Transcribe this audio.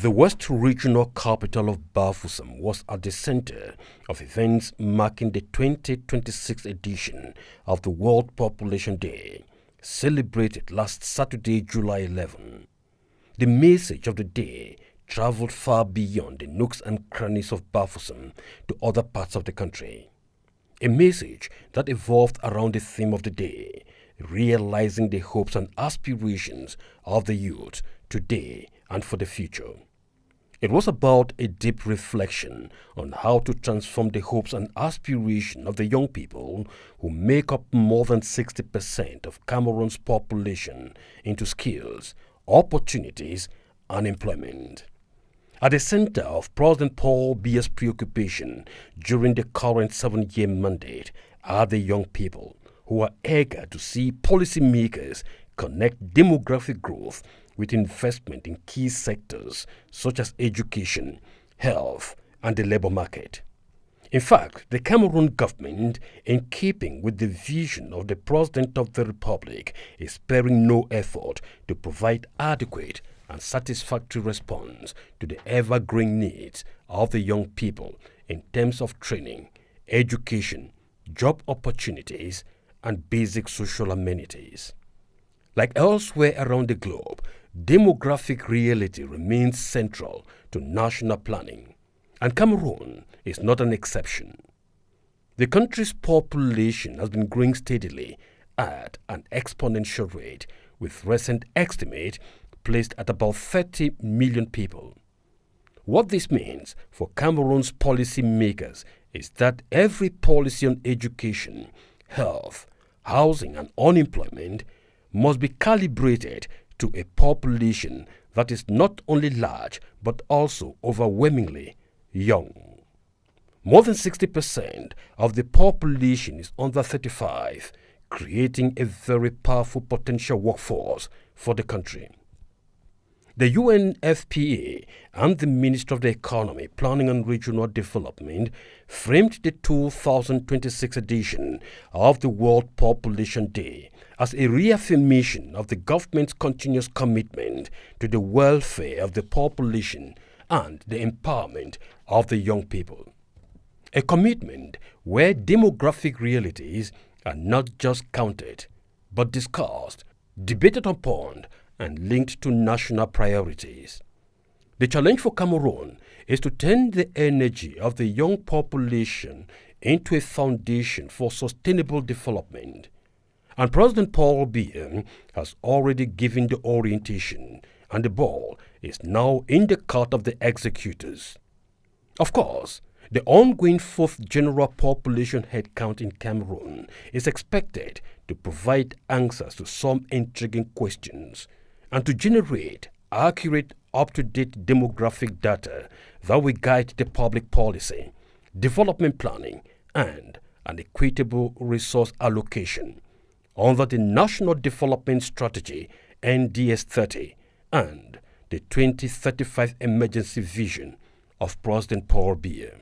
The West Regional capital of Bafoussam was at the center of events marking the 2026 edition of the World Population Day, celebrated last Saturday, July 11. The message of the day traveled far beyond the nooks and crannies of Bafoussam to other parts of the country. A message that evolved around the theme of the day, realizing the hopes and aspirations of the youth today and for the future. It was about a deep reflection on how to transform the hopes and aspirations of the young people who make up more than 60% of Cameroon's population into skills, opportunities, and employment. At the center of President Paul Biya's preoccupation during the current 7-year mandate are the young people who are eager to see policymakers connect demographic growth with investment in key sectors such as education, health, and the labor market. In fact, the Cameroon government, in keeping with the vision of the President of the Republic, is sparing no effort to provide adequate and satisfactory response to the ever-growing needs of the young people in terms of training, education, job opportunities, and basic social amenities. Like elsewhere around the globe, demographic reality remains central to national planning, and Cameroon is not an exception. The country's population has been growing steadily at an exponential rate, with recent estimate placed at about 30 million people. What this means for Cameroon's policymakers is that every policy on education, health, housing, and unemployment must be calibrated to a population that is not only large but also overwhelmingly young. More than 60% of the population is under 35, creating a very powerful potential workforce for the country. The UNFPA and the Ministry of the Economy, Planning and Regional Development framed the 2026 edition of the World Population Day as a reaffirmation of the government's continuous commitment to the welfare of the population and the empowerment of the young people. A commitment where demographic realities are not just counted, but discussed, debated upon, and linked to national priorities. The challenge for Cameroon is to turn the energy of the young population into a foundation for sustainable development. And President Paul Biya has already given the orientation, and the ball is now in the court of the executors. Of course, the ongoing fourth general population headcount in Cameroon is expected to provide answers to some intriguing questions and to generate accurate, up-to-date demographic data that will guide the public policy, development planning, and an equitable resource allocation under the National Development Strategy NDS 30 and the 2035 Emergency Vision of President Paul Biya.